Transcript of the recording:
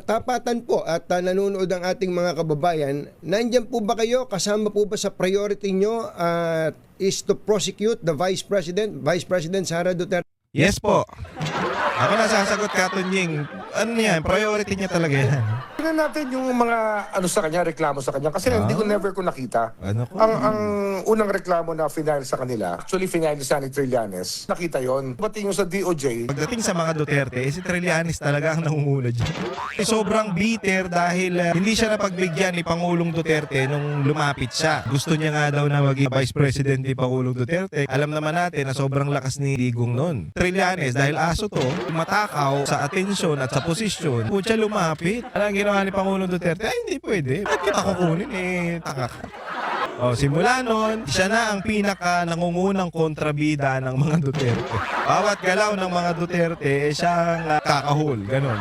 Tapatan po at nanonood ang ating mga kababayan, nandyan po ba kayo? Kasama po ba sa priority nyo is to prosecute the Vice President Sara Duterte? Yes po. Ako na sasagot ka, Tunying. Ano yan? Priority niya talaga yan. Tingnan natin yung mga sa kanya, reklamo sa kanya. Kasi hindi ko never ko nakita. Ano ko? Ang unang reklamo na final sa kanila, actually final sa ni Trillanes, nakita yon. Pati yung sa DOJ, Pagdating sa mga Duterte, si Trillanes talaga ang nangunguna dyan. Sobrang bitter dahil hindi siya napagbigyan ni Pangulong Duterte nung lumapit siya. Gusto niya nga daw na maging Vice President ni Pangulong Duterte. Alam naman natin na sobrang lakas ni Digong nun. Trillanes, dahil aso to, matakaw sa atensyon at sa posisyon, po siya lumapit. Alam ginawa ni Pangulong Duterte, ay hindi pwede. Ba't kita kukunin taka ka? O, simula nun, siya na ang pinaka nangungunang kontrabida ng mga Duterte. Bawat galaw ng mga Duterte, siyang kakahol, ganon.